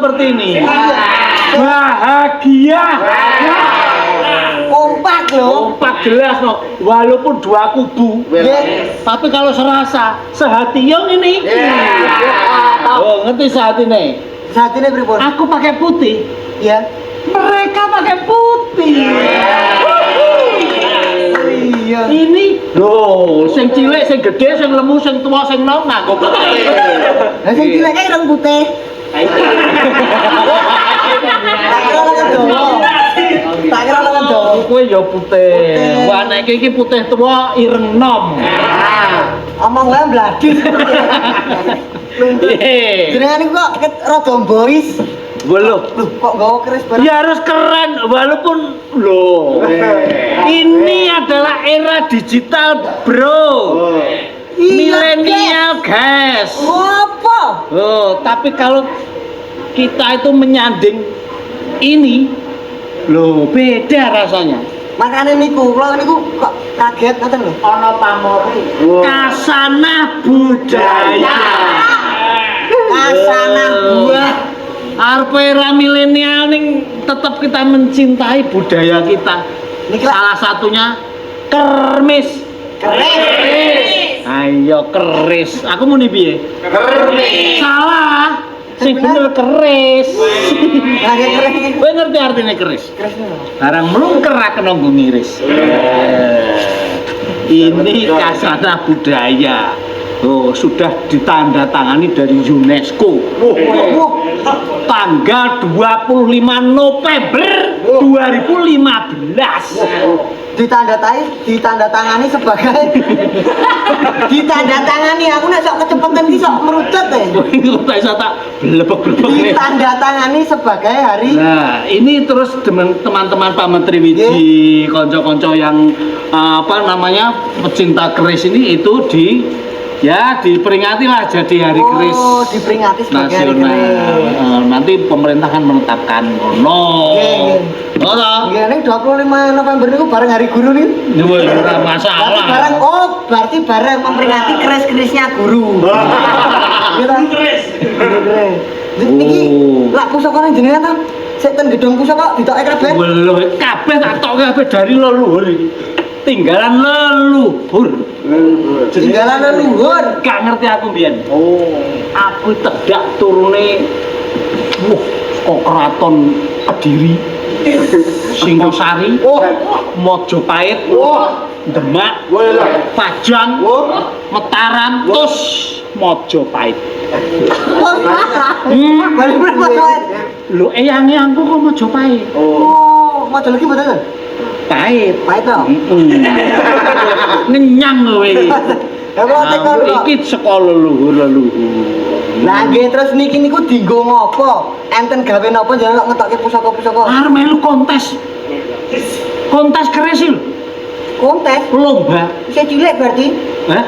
seperti ini. Bahagia. Kompak loh. Kompak jelas no. Walaupun dua kubu. Tapi kalau serasa sehati yang ini. Oh, ngerti sehati nih. Saat ini pripun? Aku pakai putih. Ya. Mereka pakai putih. Iya. Ini loh, sing cilik, sing gede, sing lemu, sing tua, sing nom nganggo putih. Lah sing cilik kae rong putih. Tak kira lengan dawa. Kowe ya putih. Wah nek iki putih tua ireng nom. Omong wae bladis. Jenengan iku kok rada boys. Loh, Kok gawa keris bareng? ya harus keren walaupun loh. Ini adalah era digital, Bro. Milenial, guys. Apa? Oh, tapi kalau kita itu menyanding ini loh beda rasanya. Makane niku, kula niku kok kaget ngoten lho. Ana pamori. Kasana budaya. Kasana buah. Arep era milenial ning tetap kita mencintai budaya kita. Niki lah. Salah satunya kermis. Keris. Ayo keris. Aku muni piye? Keris. Salah. Sing bener keris. Lagi keris. Kowe ngerti artinya keris? Keris lho. Barang mlungker ra kena nggo ngiris. Ini kasana budaya. Oh, sudah ditandatangani dari UNESCO. Tanggal 25 November 2015. Ditandatangani sebagai ditandatangani aku nek sok kecepatan iki sok merucut ya. Kok tak iso tak blebek-blebek. Ditandatangani sebagai hari. Nah, ini terus teman-teman Pak Menteri Wiji, konco-konco yang apa namanya pecinta keris ini itu diperingati lah jadi hari keris. Oh, diperingati sebagai hari keris. Nanti pemerintah kan menetapkan Nggih. Oh, Nggih, ning 25 November niku bareng hari guru nih. ora masalah. Berarti bareng memperingati keris-kerisnya guru. Kita keris. Keris. Niki lak pusaka nang jenengan ta? Sik ten gedung pusaka ditoke kabeh. Belum kabeh tak tokke kabeh dari leluhur iki. Tinggalan leluhur. Tinggalan leluhur. Gak ngerti aku mbiyen. Oh, aku tedak turune kok keraton Kediri. Singosari. Mojopahit. Demak. Pajang. Mataram terus Mojopahit. Balik Mojopahit. Lho eyang-eyangku kok Mojopahit. Oh, mojo lagi mboten? Pahit. Pahit to. Ngenyang kowe iki. Ya kok tekan kok. Iki sekolah leluhur. Lah nggih terus niki niku dienggo ngopo? Enten gawe napa jenengan kok ngetokke pusaka-pusaka? Arep melu kontes. Kontes keris lho. Kontes. Lomba. Isih cilik berarti. Hah?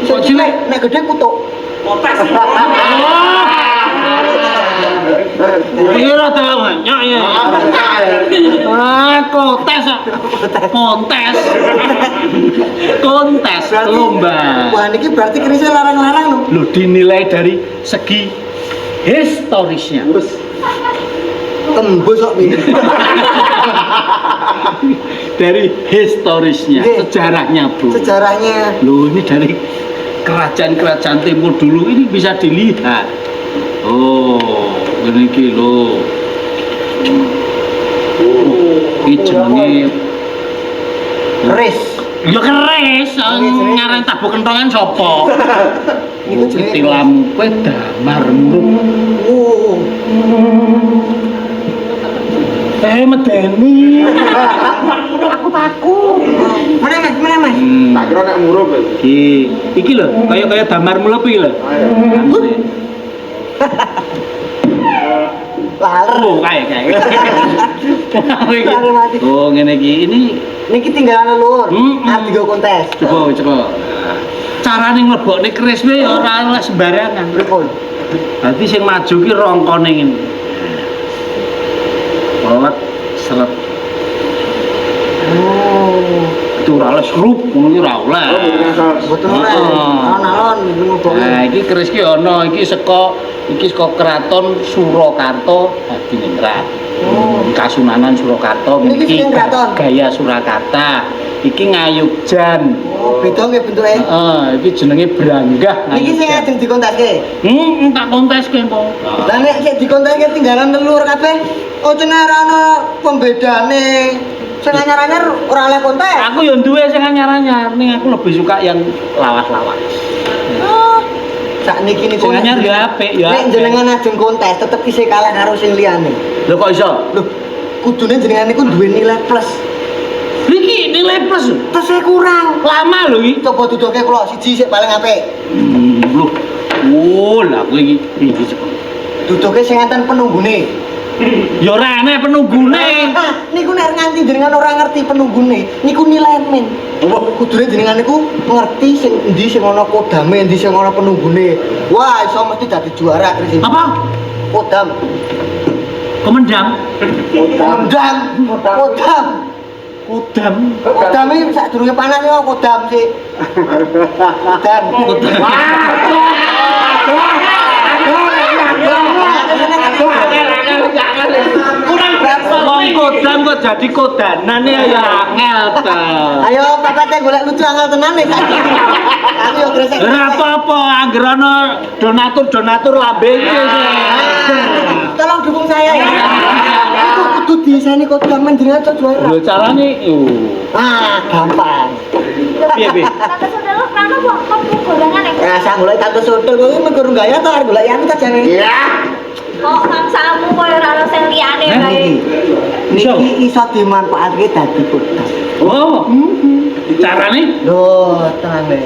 Isih cilik nek gede kutuk. Kontes. Kira ta banyak ya. Kontes. Kontes. Kontes lomba. Wah niki berarti kerisnya larang-larang lho. Lho dinilai dari segi historisnya. Tembus kok ini. Dari historisnya, sejarahnya, Bro. Sejarahnya. Loh, ini dari kerajaan-kerajaan timur dulu ini bisa dilihat. Oh, ini lho. Iki jenenge Keris. ya keris, ngarang tabuh kentongan sapa? Niku jenenge Tilam kowe damar muruk. Medeni. Aku takut. Mana Mas? Tak kira nek murup Iki lho, kaya damar mulep iki lho. Laler. Oh, kae. Oh, ngene iki. Ini Niki tinggalan leluhur. Mm-mm. Arep digo kontes. coba. Carane mlebokne keris kuwi ya ora oleh sembarangan. Pripun? Dadi sing maju ki rongkone ngene. Kolek seret. Oh. Dadi ora oleh srup ngono ki ora oleh. Betul ora. Alon-alon ngono. Nah, iki keris ki ana iki saka keraton Surakarta dadi ningrat. Kasunanan Surakarta Niki sing kraton. Gaya Surakarta. Iki Ngayogjan. Oh, beda nggih bentuke. Heeh, iki jenenge Branggah. Niki sing ajeng dikonteske. Tak konteske po. Lah nek sik dikonteske tinggalan telur kabeh, oh cenah ana pembedane. Sing anyar-anyar ora oleh kontes. Aku yo duwe sing anyar-anyar, ning aku lebih suka yang lawas-lawas. Sak niki niku Sing anyar ya apik ya. Nek jenengan ajeng kontes tetep isih kalah karo sing liyane. Lho kok iso? Lho, kudune jenengan niku duwe nilai plus. Iki nilai plus. Terus kurang. Lama lho iki. Coba duduke kula siji sik paling apik. Lho. Oh, lah kowe iki cepet. Duduke sing enten penunggune. Ya ora enek penunggune. Niku nek nganti jenengan ora ngerti penunggune, niku nilai men. Kudune jenengan niku ngerti sing endi sing ana kodame, endi sing ana penunggune. Wah, iso mesti dadi juara Kris. Apa? Kodam. Komendang. Kodam. Kodam. Kodam. Kodam iki sadurunge panas kok kodam sih. Kodam. Wong kodam kok jadi kodanane ya angel ta. Ayo papate golek lucu angel tenan nih. Aku yo gresek. Ora apa-apa, anggere ana donatur lambe iki sih. Tolong dukung saya ya. Itu kudu diseni kodam menjenengan cocok juara. Lho carane Gampang. piye piye? Tante saudara prana kok gorengan ya? Ya, saya golek tante sotel kok iki gurung gaya to arep golek anu ta jane. Iya. Kok samsamu koyo ora ono sing liyane kae. Niki iso dimanfaatke dadi kodam. Oh. Carane? Loh, tenang deh.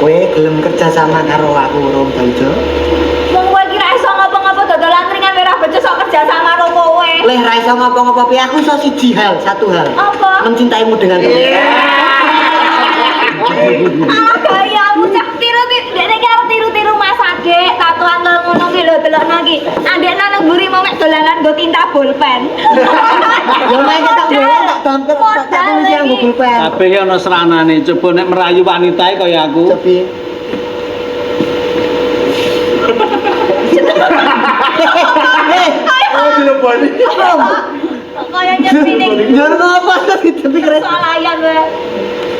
Kowe gelem kerja sama karo aku Rom Daljo? Wong kowe iki ra iso ngopo-ngopo dodolan ringan ora becus sok kerja sama karo kowe. Leh ra iso ngopo-ngopo piye aku iso satu hal. Apa? Mencintaimu dengan tulus. Ah, gayamu cak tiru-tiru. Dene iki arep tiru-tiru Mas Age, tatuan ngono ki lho delokno iki. Andekno nang mburi mau mek dolanan nggo tinta bolpen. Yo mek tak bola tak damper tak tulis yang Google Pen. Kabeh ki ana seranane. Coba nek merayu wanita kaya aku. Cobi. Oh, dileboni. Kaya nyepine. Yo apa tapi keren. Salayan kowe.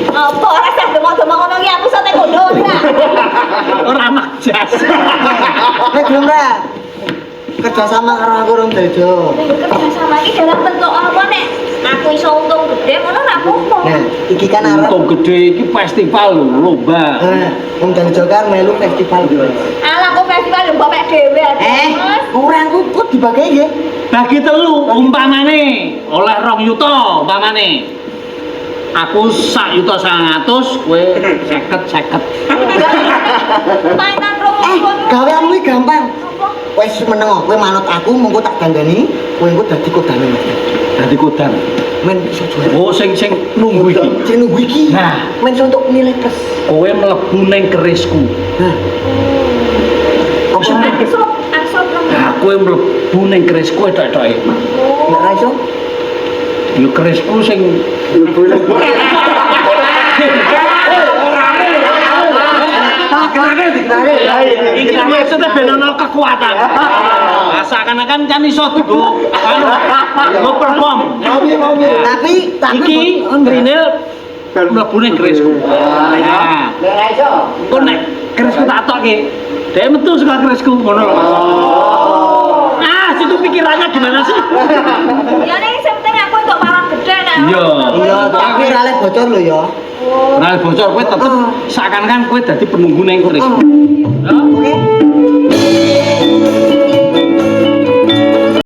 Apa ora sah demok-demok ngono iki aku sate kondo ora. Ora makjas. Nek gelem ra? Kerja sama karo aku Rom Daljo. Kerja sama iki dalam bentuk apa nek aku iso untung gede ngono ora apa-apa. Nah, iki kan arep Untung gede iki festival lho, lomba. Rom Daljo kan melu festival. Alah kok festival lho bapak dhewe Mas. Orang kok dibagi nggih. Bagi telu umpamane oleh 2 yuta umpamane. Aku 1.900.000, kowe 50. Mainan romo. Gaweanmu iki gampang. Apa? Wes meneng kowe manut aku mengko tak dandani, kowe engko dadi kodane Mas. Dadi kodang. Men iso juara. Oh, sing nunggu iki. Sing nunggu iki. Nah. Men iso untuk nilai plus. Kowe mlebu ning kerisku. Nah. Apa Asal Nah, kowe mlebu ning kerisku tok-toke. nek ra iso? Yo kerisku sing iki maksudnya ben ono kekuatan. Seakan-akan kan iso tuh anu perform. Tapi Iki Trinil mlebu ning kerisku. Nah, nek ra iso. kok nek kerisku tak tokke, dhek metu saka kerisku ngono lho Mas. Situ pikirannya gimana sih? Ya ning sing penting aku untuk parang gede nek. Iya. Iya, tapi ra le bocor lho ya. Ora bocor kowe tetep seakan-akan kowe dadi penunggu ning kerisku. Oke.